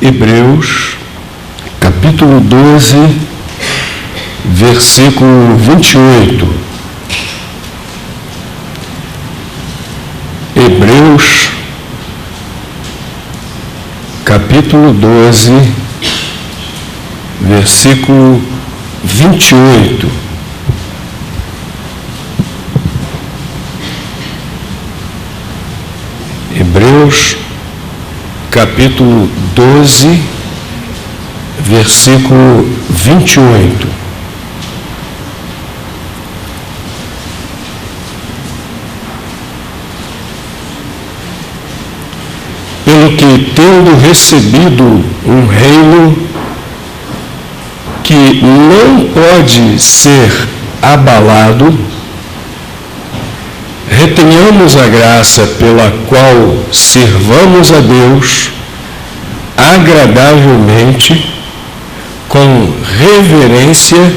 Hebreus, capítulo 12, versículo 28. Hebreus, capítulo 12, versículo 28. Hebreus, capítulo 12, versículo 28. Pelo que, tendo recebido um reino que não pode ser abalado, retenhamos a graça pela qual sirvamos a Deus agradavelmente, com reverência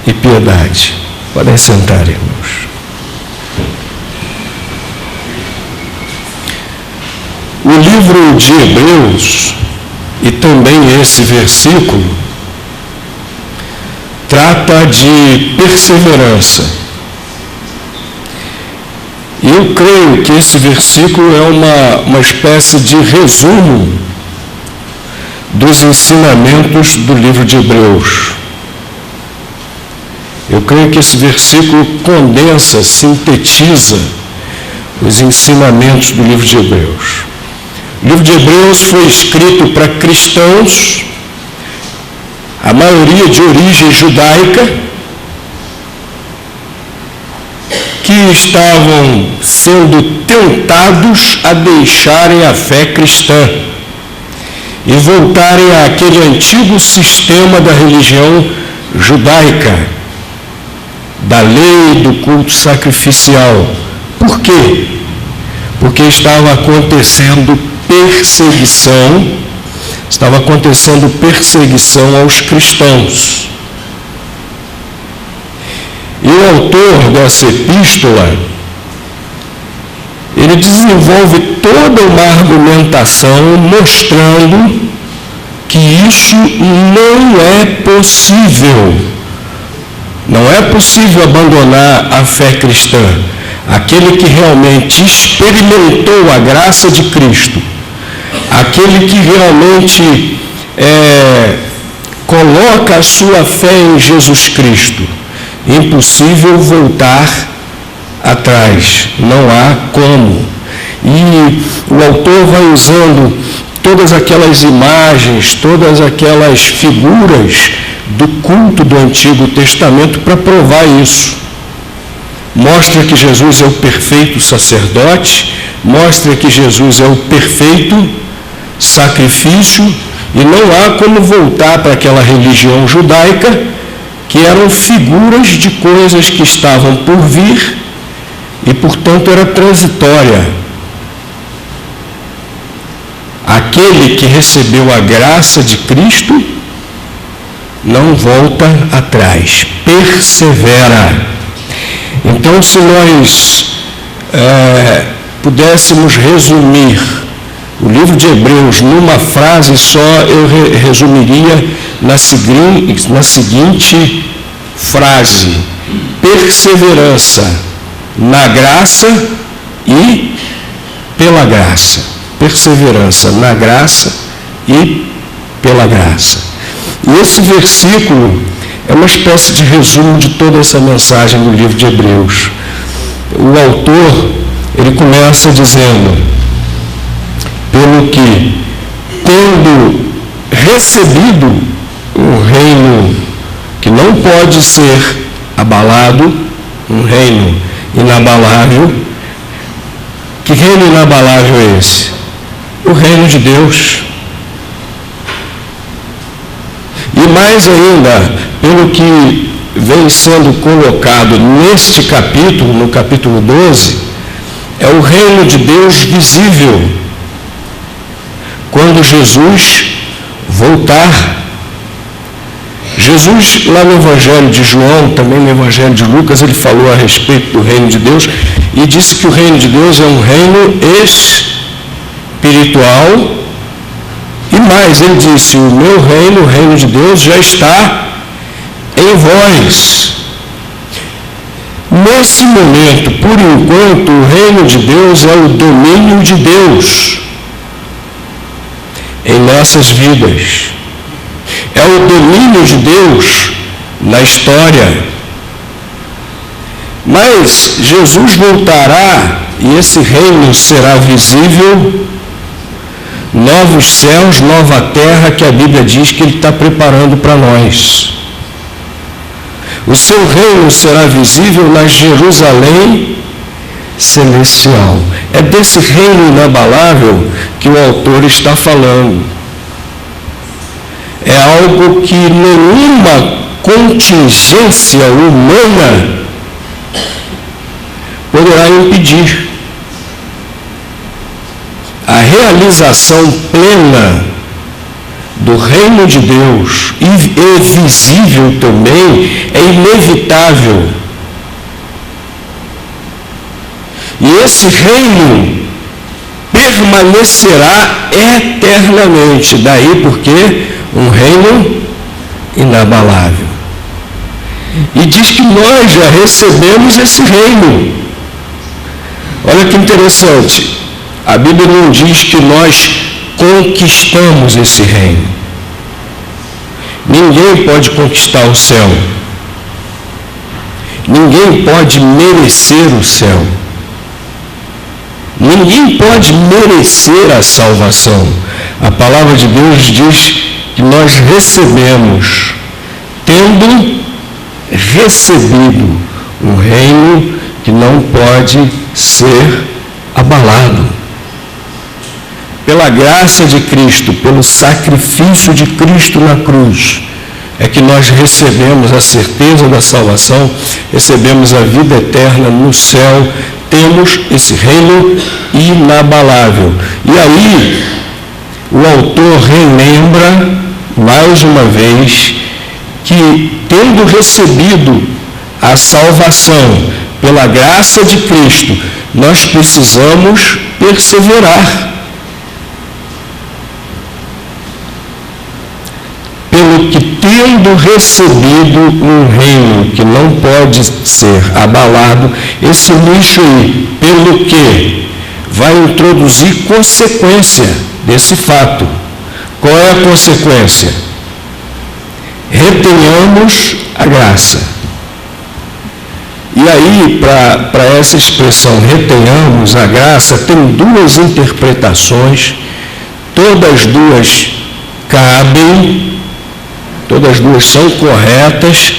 e piedade. Podem sentar, irmãos. O livro de Hebreus, e também esse versículo, trata de perseverança. E eu creio que esse versículo é uma espécie de resumo dos ensinamentos do livro de Hebreus. Eu creio que esse versículo condensa, sintetiza os ensinamentos do livro de Hebreus. O livro de Hebreus foi escrito para cristãos, a maioria de origem judaica, que estavam sendo tentados a deixarem a fé cristã e voltarem àquele antigo sistema da religião judaica, da lei do culto sacrificial. Por quê? Porque estava acontecendo perseguição aos cristãos. E o autor dessa epístola, ele desenvolve toda uma argumentação mostrando que isso não é possível. Não é possível abandonar a fé cristã. Aquele que realmente experimentou a graça de Cristo, aquele que realmente coloca a sua fé em Jesus Cristo, impossível voltar atrás, não há como. E o autor vai usando todas aquelas imagens, todas aquelas figuras do culto do Antigo Testamento para provar isso. Mostra que Jesus é o perfeito sacerdote, mostra que Jesus é o perfeito sacrifício, e não há como voltar para aquela religião judaica, que eram figuras de coisas que estavam por vir e, portanto, era transitória. Aquele que recebeu a graça de Cristo não volta atrás, persevera. Então, se nós pudéssemos resumir o livro de Hebreus numa frase só, eu resumiria na seguinte frase: perseverança na graça e pela graça. Perseverança na graça e pela graça. E esse versículo é uma espécie de resumo de toda essa mensagem do livro de Hebreus. O autor, ele começa dizendo: pelo que, tendo recebido um reino que não pode ser abalado, um reino inabalável. Que reino inabalável é esse? O reino de Deus. E mais ainda, pelo que vem sendo colocado neste capítulo, no capítulo 12, é o reino de Deus visível. Quando Jesus voltar. Jesus, lá no Evangelho de João, também no Evangelho de Lucas, ele falou a respeito do reino de Deus e disse que o reino de Deus é um reino espiritual e mais, ele disse: o meu reino, o reino de Deus, já está em vós. Nesse momento, por enquanto, o reino de Deus é o domínio de Deus em nossas vidas. É o domínio de Deus na história. Mas Jesus voltará e esse reino será visível, novos céus, nova terra, que a Bíblia diz que Ele está preparando para nós. O seu reino será visível na Jerusalém celestial. É desse reino inabalável que o autor está falando. É algo que nenhuma contingência humana poderá impedir. A realização plena do reino de Deus, e visível também, é inevitável. E esse reino permanecerá eternamente. Daí porque um reino inabalável. E diz que nós já recebemos esse reino. Olha que interessante. A Bíblia não diz que nós conquistamos esse reino. Ninguém pode conquistar o céu. Ninguém pode merecer o céu. Ninguém pode merecer a salvação. A palavra de Deus diz que nós recebemos, tendo recebido um reino que não pode ser abalado. Pela graça de Cristo, pelo sacrifício de Cristo na cruz, é que nós recebemos a certeza da salvação, recebemos a vida eterna no céu, temos esse reino inabalável. E aí, o autor relembra, mais uma vez, que tendo recebido a salvação pela graça de Cristo, nós precisamos perseverar. Pelo que, tendo recebido um reino que não pode ser abalado, esse nicho aí, pelo que vai introduzir consequência desse fato. Qual é a consequência? Retenhamos a graça. E aí, para essa expressão retenhamos a graça, tem duas interpretações, todas duas cabem, todas duas são corretas,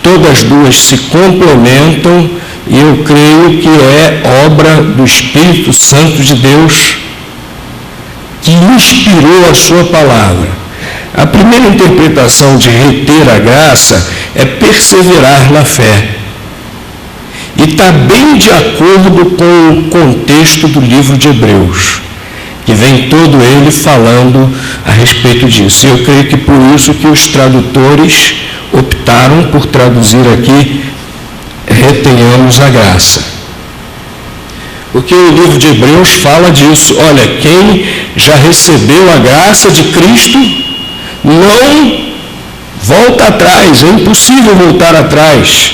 todas duas se complementam, e eu creio que é obra do Espírito Santo de Deus que inspirou a sua palavra. A primeira interpretação de reter a graça é perseverar na fé. E está bem de acordo com o contexto do livro de Hebreus, que vem todo ele falando a respeito disso. E eu creio que por isso que os tradutores optaram por traduzir aqui, retenhamos a graça. Porque o livro de Hebreus fala disso. Olha, quem já recebeu a graça de Cristo, não volta atrás, é impossível voltar atrás.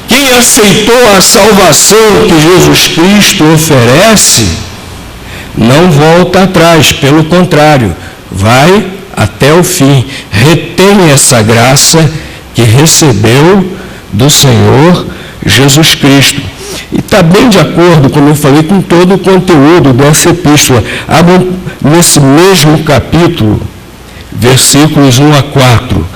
Quem aceitou a salvação que Jesus Cristo oferece, não volta atrás, pelo contrário, vai até o fim. Retém essa graça que recebeu do Senhor Jesus Cristo. E está bem de acordo, como eu falei, com todo o conteúdo dessa epístola. Abram nesse mesmo capítulo, versículos 1 a 4.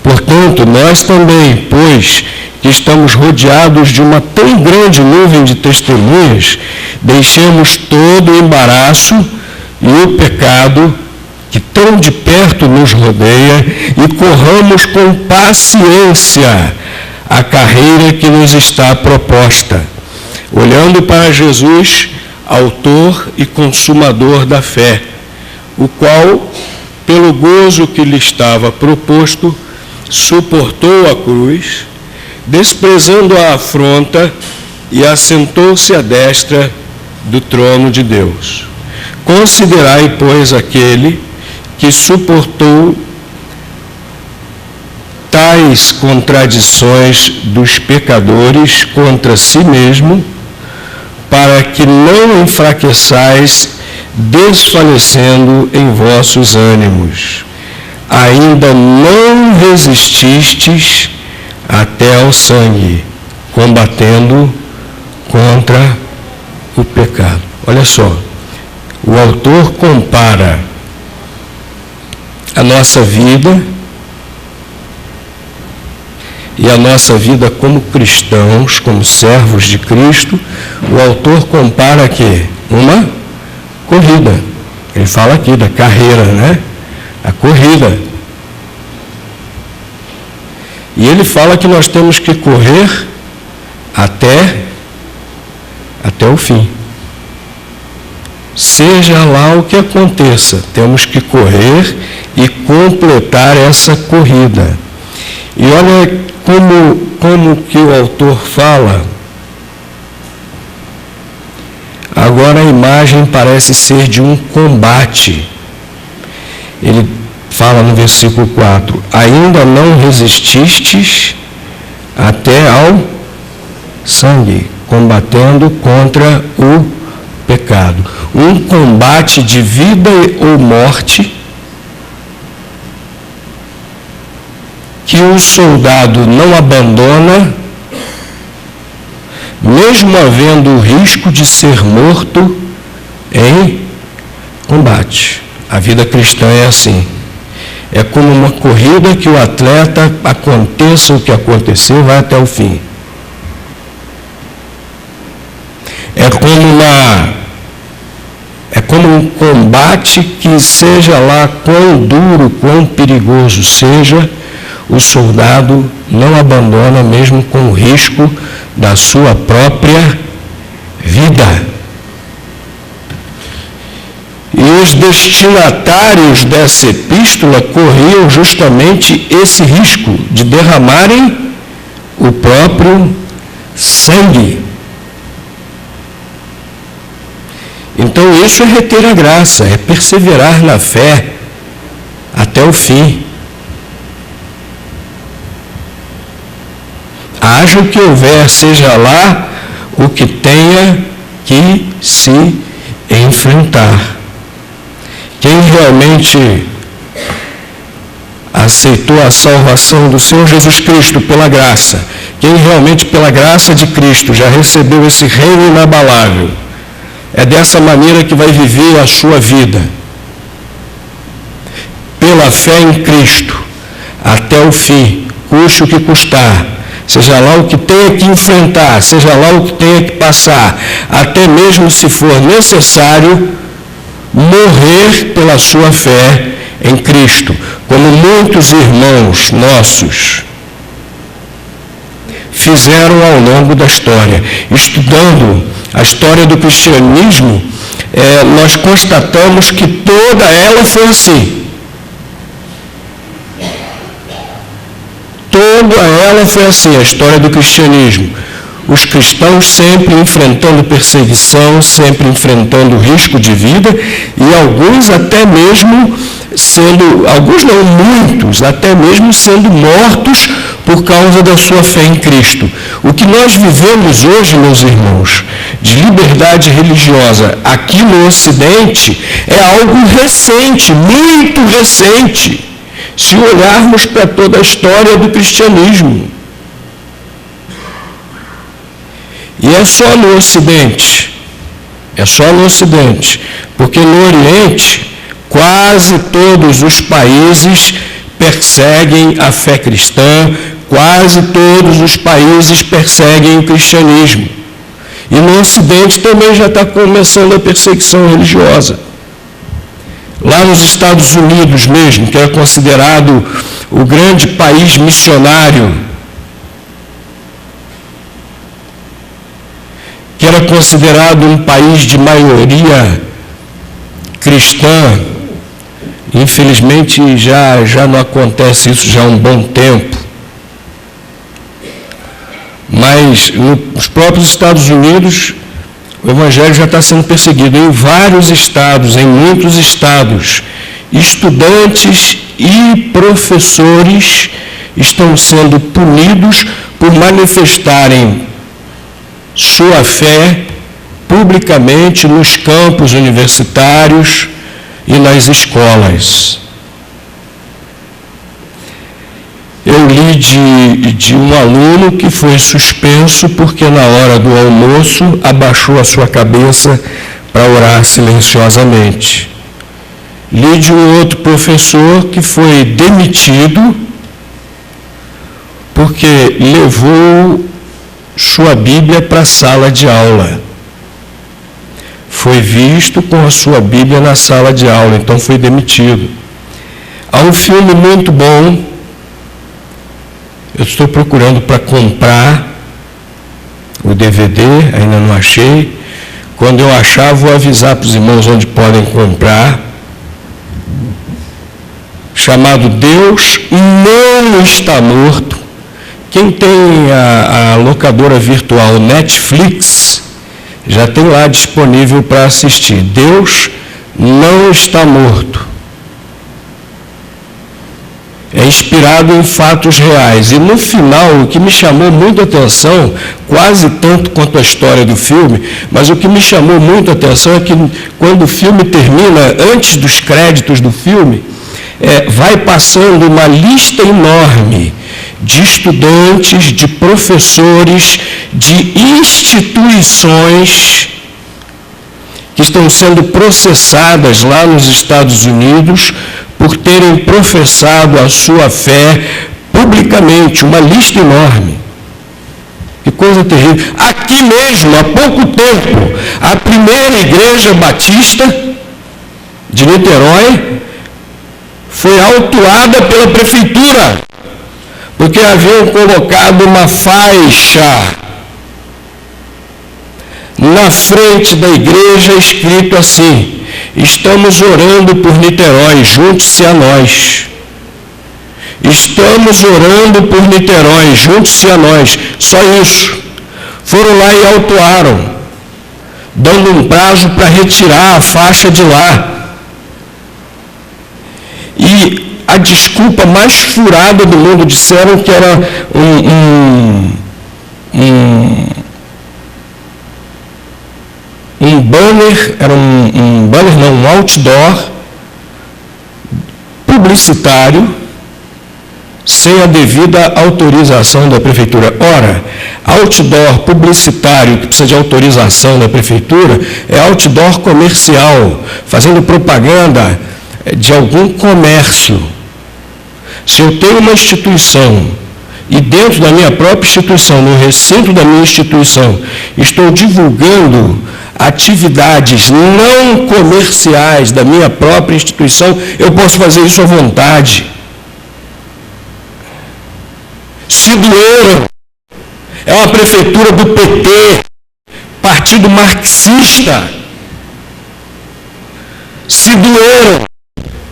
Portanto, nós também, pois que estamos rodeados de uma tão grande nuvem de testemunhas, deixemos todo o embaraço e o pecado que tão de perto nos rodeia e corramos com paciência a carreira que nos está proposta, olhando para Jesus, autor e consumador da fé, o qual, pelo gozo que lhe estava proposto, suportou a cruz, desprezando a afronta, e assentou-se à destra do trono de Deus. Considerai, pois, aquele que suportou tais contradições dos pecadores contra si mesmo, para que não enfraqueçais, desfalecendo em vossos ânimos. Ainda não resististes até ao sangue, combatendo contra o pecado. Olha só, o autor compara a nossa vida e a nossa vida como cristãos, como servos de Cristo. O autor compara aqui uma corrida. Ele fala aqui da carreira, né? A corrida. E ele fala que nós temos que correr até o fim. Seja lá o que aconteça, temos que correr e completar essa corrida. E olha como que o autor fala. Agora a imagem parece ser de um combate. Ele fala no versículo 4, ainda não resististes até ao sangue, combatendo contra o pecado. Um combate de vida ou morte que o soldado não abandona, mesmo havendo o risco de ser morto em combate. A vida cristã é assim. É como uma corrida que o atleta, aconteça o que acontecer, vai até o fim. É como um combate que, seja lá quão duro, quão perigoso seja, o soldado não abandona mesmo com o risco da sua própria vida. E os destinatários dessa epístola corriam justamente esse risco de derramarem o próprio sangue. Então isso é reter a graça, é perseverar na fé até o fim. Haja o que houver, seja lá o que tenha que se enfrentar. Quem realmente aceitou a salvação do Senhor Jesus Cristo pela graça, quem realmente pela graça de Cristo já recebeu esse reino inabalável, é dessa maneira que vai viver a sua vida. Pela fé em Cristo, até o fim, custe o que custar, seja lá o que tenha que enfrentar, seja lá o que tenha que passar, até mesmo se for necessário, morrer pela sua fé em Cristo, como muitos irmãos nossos fizeram ao longo da história. Estudando a história do cristianismo, nós constatamos que toda ela foi assim. Toda ela foi assim, a história do cristianismo. Os cristãos sempre enfrentando perseguição, sempre enfrentando risco de vida, e alguns até mesmo alguns não, muitos, até mesmo sendo mortos por causa da sua fé em Cristo. O que nós vivemos hoje, meus irmãos, de liberdade religiosa aqui no Ocidente, é algo recente, muito recente, se olharmos para toda a história do cristianismo. E é só no Ocidente, porque no Oriente, quase todos os países perseguem a fé cristã, quase todos os países perseguem o cristianismo. E no Ocidente também já está começando a perseguição religiosa. Lá nos Estados Unidos mesmo, que é considerado o grande país missionário, que era considerado um país de maioria cristã, infelizmente já não acontece isso já há um bom tempo. Mas nos próprios Estados Unidos, O Evangelho já está sendo perseguido em vários estados, em muitos estados. Estudantes e professores estão sendo punidos por manifestarem sua fé publicamente nos campos universitários e nas escolas. Eu li de um aluno que foi suspenso porque na hora do almoço abaixou a sua cabeça para orar silenciosamente. Li de um outro professor que foi demitido porque levou sua Bíblia para a sala de aula. Foi visto com a sua Bíblia na sala de aula, então foi demitido. Há um filme muito bom, eu estou procurando para comprar o DVD, ainda não achei. Quando eu achar, vou avisar para os irmãos onde podem comprar. Chamado Deus Não Está Morto. Quem tem a locadora virtual Netflix, já tem lá disponível para assistir. Deus Não Está Morto. É inspirado em fatos reais. E no final, o que me chamou muito a atenção, quase tanto quanto a história do filme, mas o que me chamou muito a atenção é que quando o filme termina, antes dos créditos do filme, vai passando uma lista enorme de estudantes, de professores, de instituições que estão sendo processadas lá nos Estados Unidos por terem professado a sua fé publicamente, uma lista enorme. Que coisa terrível. Aqui mesmo, há pouco tempo, a primeira igreja batista de Niterói foi autuada pela prefeitura, porque haviam colocado uma faixa na frente da igreja escrito assim: estamos orando por Niterói, junte-se a nós. Estamos orando por Niterói, junte-se a nós. Só isso. Foram lá e autuaram, dando um prazo para retirar a faixa de lá. E a desculpa mais furada do mundo, disseram que era um banner, era um banner não, um outdoor publicitário sem a devida autorização da prefeitura. Ora, outdoor publicitário que precisa de autorização da prefeitura é outdoor comercial, fazendo propaganda de algum comércio. Se eu tenho uma instituição e dentro da minha própria instituição, no recinto da minha instituição, estou divulgando atividades não comerciais da minha própria instituição, eu posso fazer isso à vontade. Se doeram, é uma prefeitura do PT, partido marxista. Se doeram,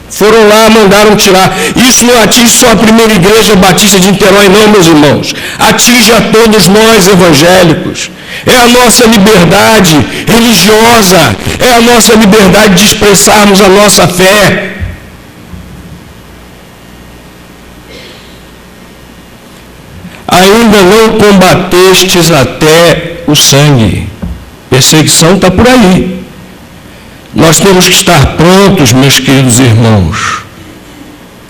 foram lá, mandaram tirar. Isso não atinge só a primeira igreja batista de Niterói, não, meus irmãos. Atinge a todos nós evangélicos. É a nossa liberdade religiosa, é a nossa liberdade de expressarmos a nossa fé. Ainda não combatestes até o sangue. Perseguição está por aí. Nós temos que estar prontos, meus queridos irmãos,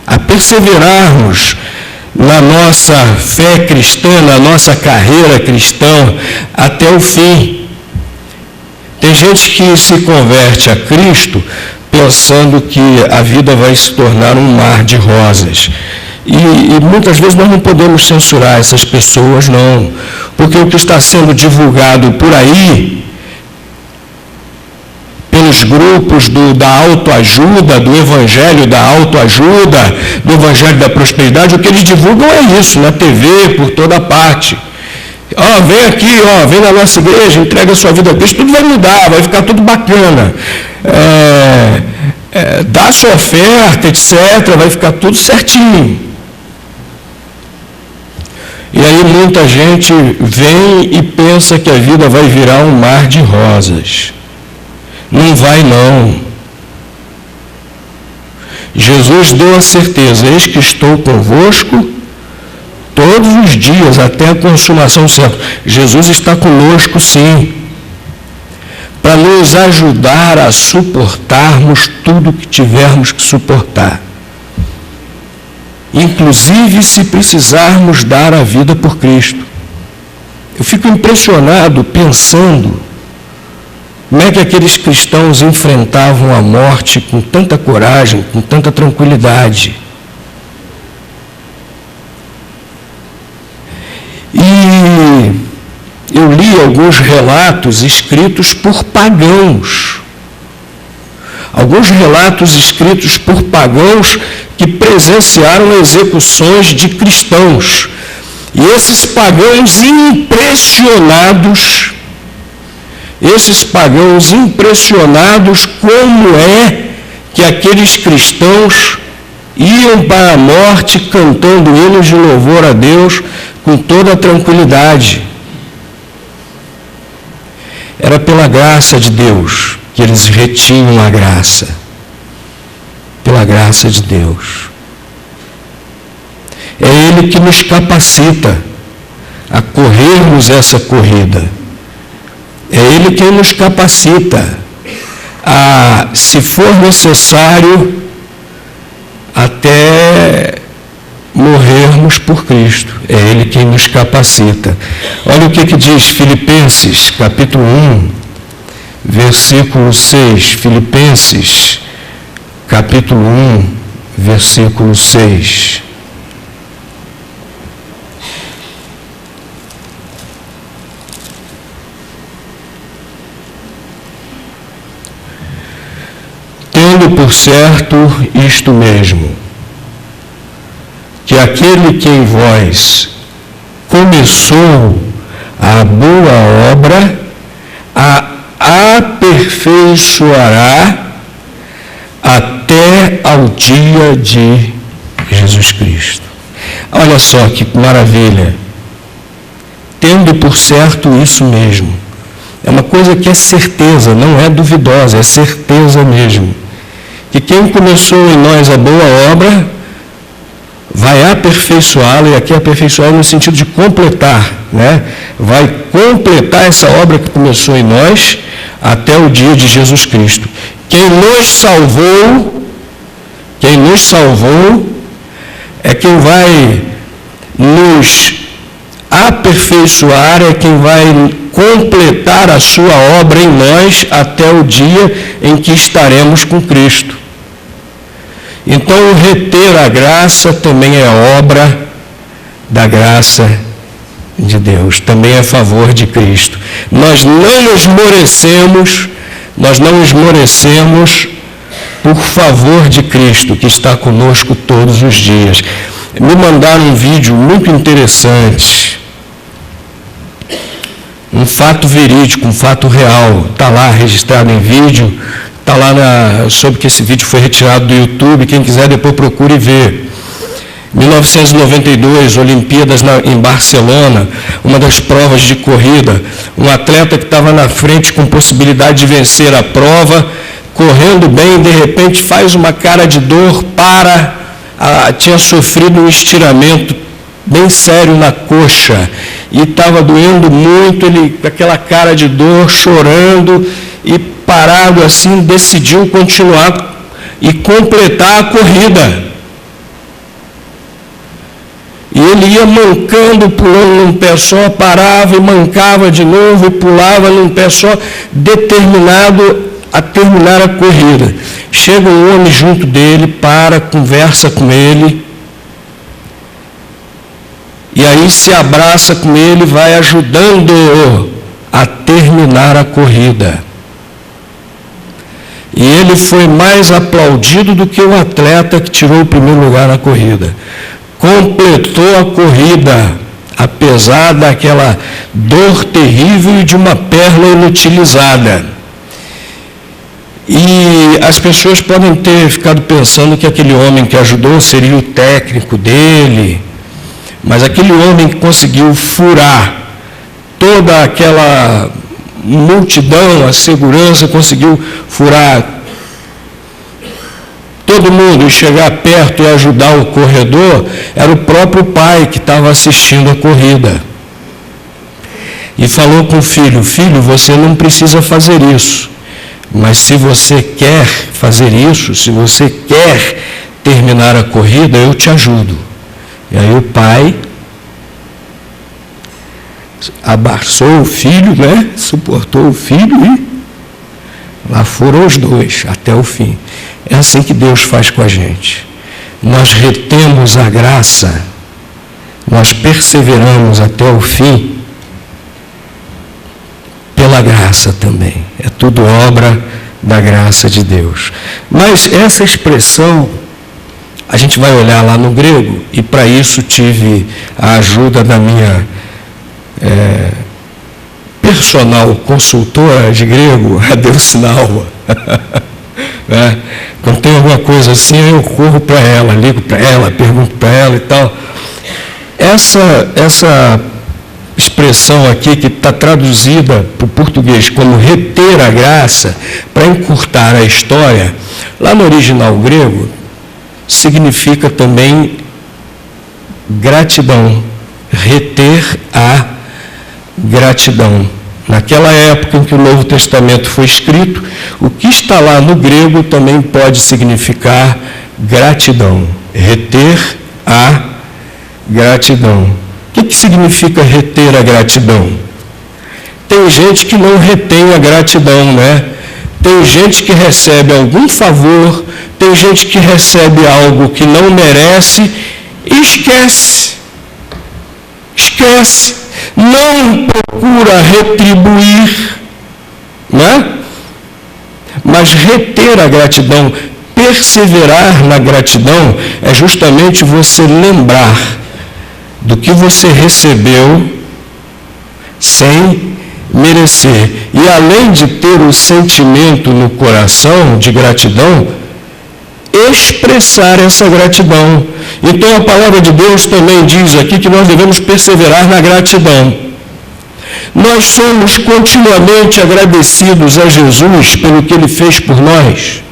a perseverarmos na nossa fé cristã, na nossa carreira cristã, até o fim. Tem gente que se converte a Cristo pensando que a vida vai se tornar um mar de rosas. E muitas vezes nós não podemos censurar essas pessoas, não. Porque o que está sendo divulgado por aí, pelos grupos da autoajuda, do evangelho da autoajuda, do evangelho da prosperidade, o que eles divulgam é isso, na TV, por toda parte. Vem aqui, vem na nossa igreja, entrega a sua vida a Cristo, tudo vai mudar, vai ficar tudo bacana. Dá sua oferta, etc., vai ficar tudo certinho. E aí muita gente vem e pensa que a vida vai virar um mar de rosas. Não vai, não. Jesus deu a certeza: eis que estou convosco todos os dias, até a consumação do século. Jesus está conosco, sim, para nos ajudar a suportarmos tudo que tivermos que suportar. Inclusive se precisarmos dar a vida por Cristo. Eu fico impressionado pensando como é que aqueles cristãos enfrentavam a morte com tanta coragem, com tanta tranquilidade. E eu li alguns relatos escritos por pagãos. Alguns relatos escritos por pagãos que presenciaram execuções de cristãos. E esses pagãos impressionados como é que aqueles cristãos iam para a morte cantando hinos de louvor a Deus com toda a tranquilidade. Era pela graça de Deus que eles retinham a graça. Pela graça de Deus. É Ele que nos capacita a corrermos essa corrida. É Ele quem nos capacita a, se for necessário, até morrermos por Cristo. É Ele quem nos capacita. Olha o que diz Filipenses, capítulo 1, versículo 6. Filipenses, capítulo 1, versículo 6. Tendo por certo isto mesmo, que aquele que em vós começou a boa obra, a aperfeiçoará até ao dia de Jesus Cristo. Olha só que maravilha. Tendo por certo isso mesmo. É uma coisa que é certeza, não é duvidosa, é certeza mesmo. Que quem começou em nós a boa obra vai aperfeiçoá-la, e aqui aperfeiçoá-la no sentido de completar, né? Vai completar essa obra que começou em nós até o dia de Jesus Cristo. Quem nos salvou é quem vai nos aperfeiçoar, é quem vai completar a sua obra em nós até o dia em que estaremos com Cristo. Então, o reter a graça também é obra da graça de Deus, também é favor de Cristo. Nós não esmorecemos por favor de Cristo, que está conosco todos os dias. Me mandaram um vídeo muito interessante, um fato verídico, um fato real, está lá registrado em vídeo. Está lá, soube que esse vídeo foi retirado do YouTube, quem quiser depois procure ver. 1992, Olimpíadas em Barcelona, uma das provas de corrida, um atleta que estava na frente com possibilidade de vencer a prova, correndo bem, de repente faz uma cara de dor, tinha sofrido um estiramento bem sério na coxa, e estava doendo muito, ele com aquela cara de dor, chorando, e parado assim, decidiu continuar e completar a corrida. E ele ia mancando, pulando num pé só, parava e mancava de novo e pulava num pé só, determinado a terminar a corrida. Chega um homem junto dele, conversa com ele, e aí se abraça com ele, vai ajudando-o a terminar a corrida. E ele foi mais aplaudido do que o atleta que tirou o primeiro lugar na corrida. Completou a corrida, apesar daquela dor terrível e de uma perna inutilizada. E as pessoas podem ter ficado pensando que aquele homem que ajudou seria o técnico dele, Mas aquele homem que conseguiu furar toda aquela multidão, a segurança conseguiu furar todo mundo e chegar perto e ajudar o corredor, era o próprio pai que estava assistindo a corrida. E falou com o filho: filho, você não precisa fazer isso, mas se você quer fazer isso, se você quer terminar a corrida, eu te ajudo. E aí o pai abraçou o filho, né? Suportou o filho e lá foram os dois até o fim. É assim que Deus faz com a gente. Nós retemos a graça, nós perseveramos até o fim pela graça também. É tudo obra da graça de Deus. Mas essa expressão, a gente vai olhar lá no grego, e para isso tive a ajuda da minha personal consultora de grego, a Delcinalva. Quando tem alguma coisa assim, eu corro para ela, ligo para ela, pergunto para ela e tal. Essa expressão aqui, que está traduzida para o português como reter a graça, para encurtar a história, lá no original grego, significa também gratidão, reter a gratidão. Naquela época em que o Novo Testamento foi escrito, o que está lá no grego também pode significar gratidão, reter a gratidão. O que significa reter a gratidão? Tem gente que não retém a gratidão, né? Tem gente que recebe algum favor, tem gente que recebe algo que não merece e esquece. Não procura retribuir, né? Mas reter a gratidão, perseverar na gratidão, é justamente você lembrar do que você recebeu sem merecer. E além de ter o sentimento no coração de gratidão, expressar essa gratidão. Então a palavra de Deus também diz aqui que nós devemos perseverar na gratidão. Nós somos continuamente agradecidos a Jesus pelo que Ele fez por nós.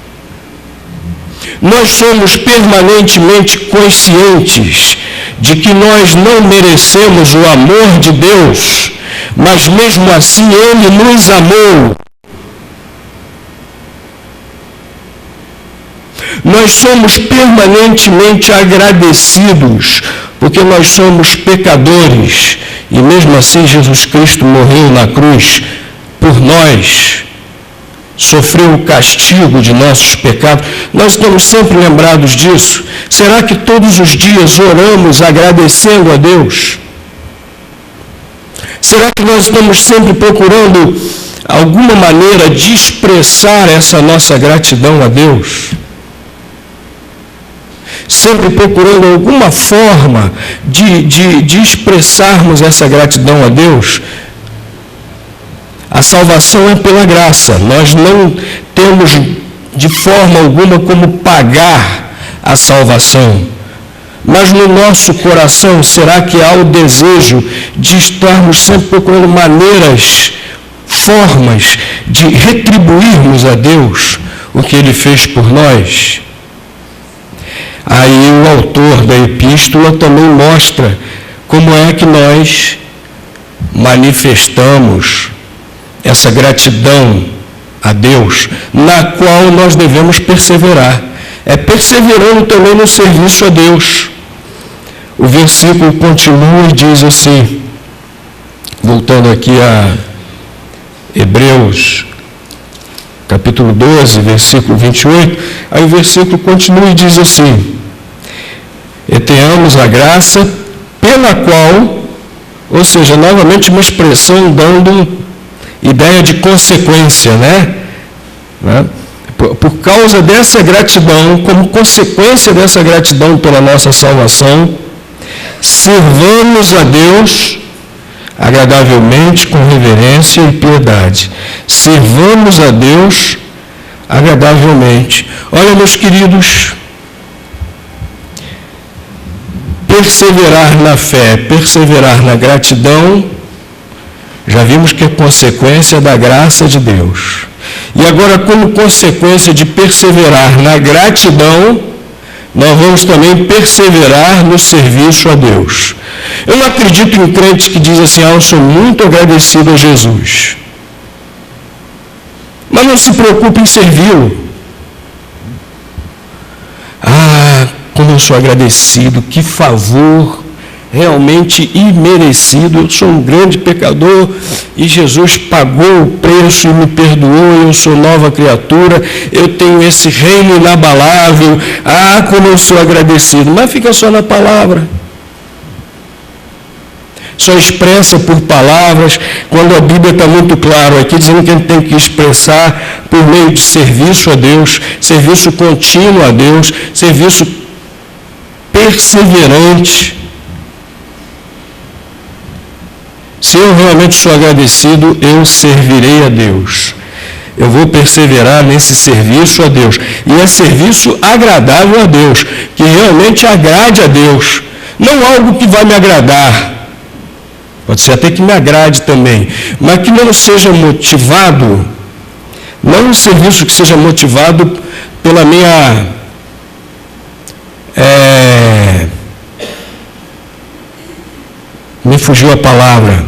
Nós somos permanentemente conscientes de que nós não merecemos o amor de Deus, mas mesmo assim Ele nos amou. Nós somos permanentemente agradecidos, porque nós somos pecadores, e mesmo assim Jesus Cristo morreu na cruz por nós, sofreu o castigo de nossos pecados. Nós estamos sempre lembrados disso. Será que todos os dias oramos agradecendo a Deus? Será que nós estamos sempre procurando alguma maneira de expressar essa nossa gratidão a Deus? Sempre procurando alguma forma de expressarmos essa gratidão a Deus? A salvação é pela graça. Nós não temos de forma alguma como pagar a salvação. Mas no nosso coração, será que há o desejo de estarmos sempre procurando maneiras, formas de retribuirmos a Deus o que Ele fez por nós? Aí o autor da epístola também mostra como é que nós manifestamos essa gratidão a Deus, na qual nós devemos perseverar. É perseverando também no serviço a Deus. O versículo continua e diz assim, voltando aqui a Hebreus, capítulo 12, versículo 28, aí o versículo continua e diz assim: e tenhamos a graça pela qual, ou seja, novamente uma expressão dando ideia de consequência, né? Por causa dessa gratidão, como consequência dessa gratidão pela nossa salvação, servamos a Deus agradavelmente, com reverência e piedade. Servamos a Deus agradavelmente. Olha, meus queridos, perseverar na fé, perseverar na gratidão, já vimos que é consequência da graça de Deus. E agora, como consequência de perseverar na gratidão, nós vamos também perseverar no serviço a Deus. Eu não acredito em crentes que dizem assim, eu sou muito agradecido a Jesus. Mas não se preocupe em servi-lo. Como eu sou agradecido, que favor realmente imerecido. Eu sou um grande pecador e Jesus pagou o preço e me perdoou. Eu sou nova criatura, eu tenho esse reino inabalável. Como eu sou agradecido. Mas fica só na palavra. Só expressa por palavras, quando a Bíblia está muito claro aqui, dizendo que a gente tem que expressar por meio de serviço a Deus, serviço contínuo a Deus, serviço perseverante. Se eu realmente sou agradecido, eu servirei a Deus. Eu vou perseverar nesse serviço a Deus. E é serviço agradável a Deus, que realmente agrade a Deus. Não algo que vai me agradar. Pode ser até que me agrade também, mas que não seja motivado, não um serviço que seja motivado pela minha me fugiu a palavra,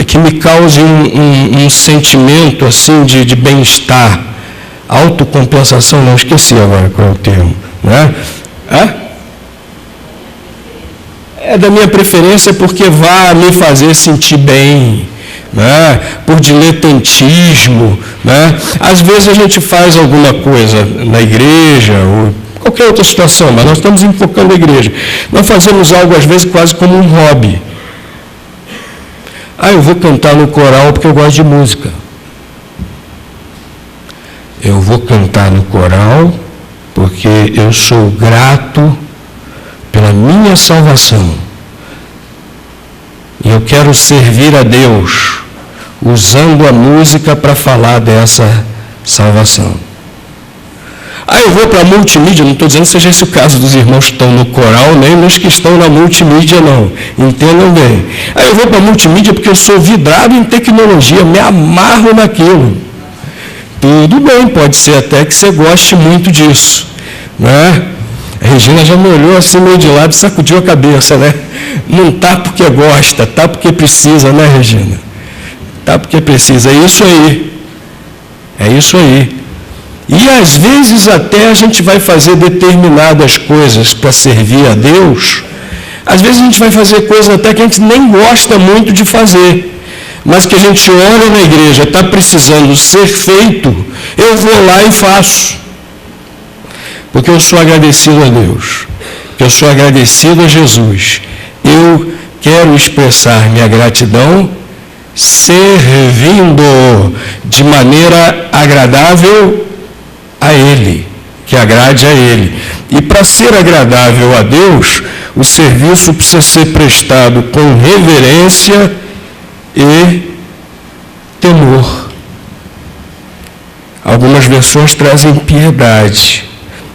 que me cause um sentimento assim de bem-estar, autocompensação, não esqueci agora qual é o termo, né? É da minha preferência porque vai me fazer sentir bem, né? Por diletantismo, né? Às vezes a gente faz alguma coisa na igreja ou qualquer outra situação, mas nós estamos enfocando a igreja. Nós fazemos algo às vezes quase como um hobby. Eu vou cantar no coral porque eu gosto de música. Eu vou cantar no coral porque eu sou grato pela minha salvação. E eu quero servir a Deus usando a música para falar dessa salvação. Eu vou para a multimídia, não estou dizendo que seja esse o caso dos irmãos que estão no coral, nem nos que estão na multimídia, não. Entendam bem. Eu vou para a multimídia porque eu sou vidrado em tecnologia, me amarro naquilo. Tudo bem, pode ser até que você goste muito disso, né? A Regina já me olhou assim meio de lado e sacudiu a cabeça, né? Não está porque gosta, está porque precisa, né, Regina? Está porque precisa, é isso aí. É isso aí. E às vezes até a gente vai fazer determinadas coisas para servir a Deus. Às vezes a gente vai fazer coisas até que a gente nem gosta muito de fazer. Mas que a gente olha na igreja, está precisando ser feito, eu vou lá e faço. Porque eu sou agradecido a Deus, porque eu sou agradecido a Jesus. Eu quero expressar minha gratidão servindo de maneira agradável a Ele, que agrade a Ele. E para ser agradável a Deus, o serviço precisa ser prestado com reverência e temor. Algumas versões trazem piedade.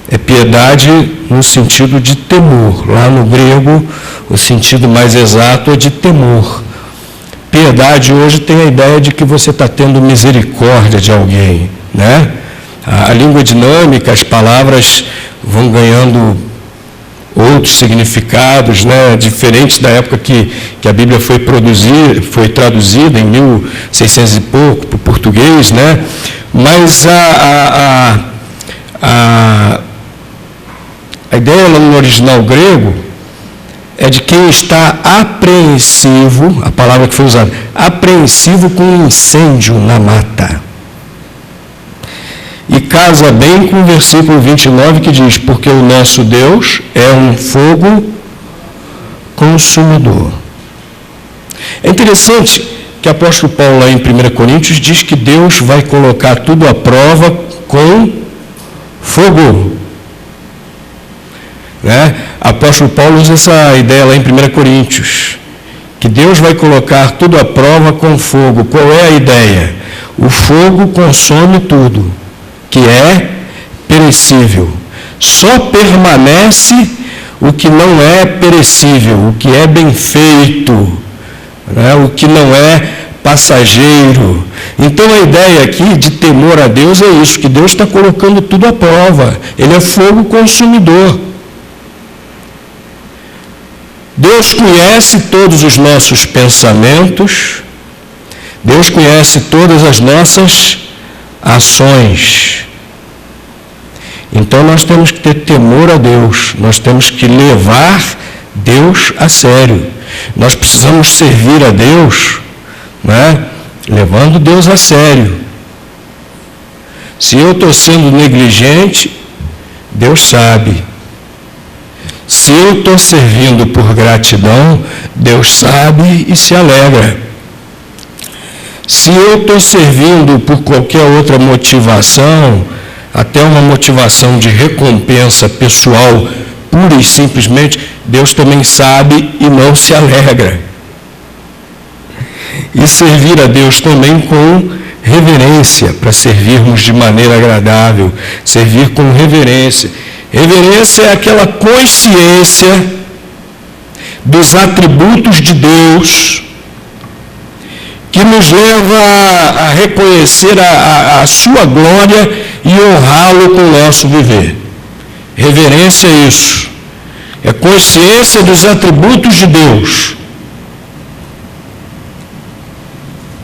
É piedade no sentido de temor. Lá no grego, o sentido mais exato é de temor. Piedade hoje tem a ideia de que você está tendo misericórdia de alguém, né? A língua é dinâmica, as palavras vão ganhando outros significados, né? Diferentes da época que a Bíblia foi traduzida em 1600 e pouco para o português, né? Mas a ideia no original grego é de quem está apreensivo, a palavra que foi usada, apreensivo com um incêndio na mata. E casa bem com o versículo 29 que diz, porque o nosso Deus é um fogo consumidor. É interessante que o apóstolo Paulo lá em 1 Coríntios diz que Deus vai colocar tudo à prova com fogo. Né? O apóstolo Paulo usa essa ideia lá em 1 Coríntios, que Deus vai colocar tudo à prova com fogo. Qual é a ideia? O fogo consome tudo que é perecível. Só permanece o que não é perecível, o que é bem feito, né? O que não é passageiro. Então a ideia aqui de temor a Deus é isso, que Deus está colocando tudo à prova. Ele é fogo consumidor. Deus conhece todos os nossos pensamentos, Deus conhece todas as nossas ações. Então nós temos que ter temor a Deus, nós temos que levar Deus a sério. Nós precisamos servir a Deus, né, levando Deus a sério. Se eu estou sendo negligente, Deus sabe. Se eu estou servindo por gratidão, Deus sabe e se alegra. Se eu estou servindo por qualquer outra motivação, até uma motivação de recompensa pessoal, pura e simplesmente, Deus também sabe e não se alegra. E servir a Deus também com reverência, para servirmos de maneira agradável, servir com reverência. Reverência é aquela consciência dos atributos de Deus que nos leva a reconhecer a sua glória e honrá-lo com o nosso viver. Reverência é isso. É consciência dos atributos de Deus.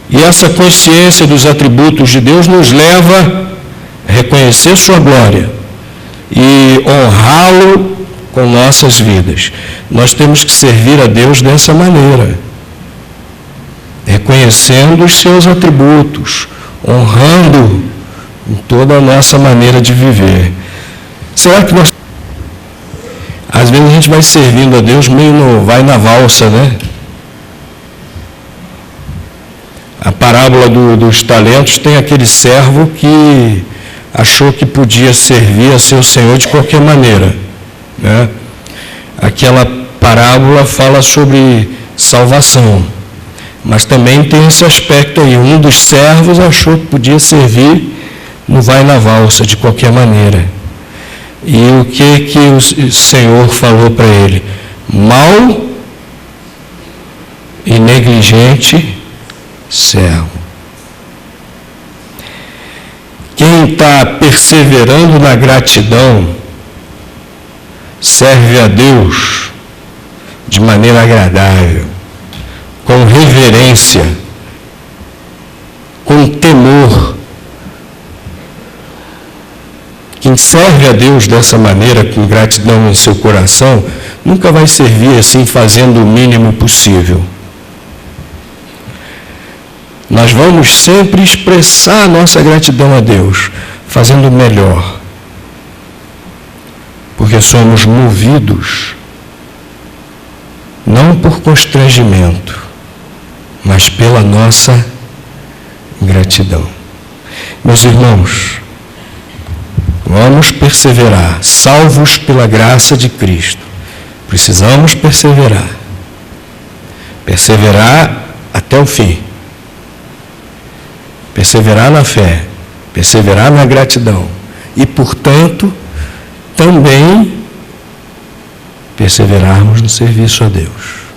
E essa consciência dos atributos de Deus nos leva a reconhecer sua glória e honrá-lo com nossas vidas. Nós temos que servir a Deus dessa maneira, reconhecendo os seus atributos, honrando em toda a nossa maneira de viver. Será que nós... Às vezes a gente vai servindo a Deus meio vai na valsa, né? A parábola dos talentos tem aquele servo que achou que podia servir a seu senhor de qualquer maneira, né? Aquela parábola fala sobre salvação, mas também tem esse aspecto aí. Um dos servos achou que podia servir no vai na valsa de qualquer maneira. E o que o Senhor falou para ele? Mau e negligente servo. Quem está perseverando na gratidão serve a Deus de maneira agradável, com reverência, com temor. Quem serve a Deus dessa maneira, com gratidão em seu coração, nunca vai servir assim fazendo o mínimo possível. Nós vamos sempre expressar a nossa gratidão a Deus, fazendo o melhor, porque somos movidos não por constrangimento, mas pela nossa gratidão. Meus irmãos, vamos perseverar, salvos pela graça de Cristo. Precisamos perseverar. Perseverar até o fim. Perseverar na fé, perseverar na gratidão e, portanto, também perseverarmos no serviço a Deus.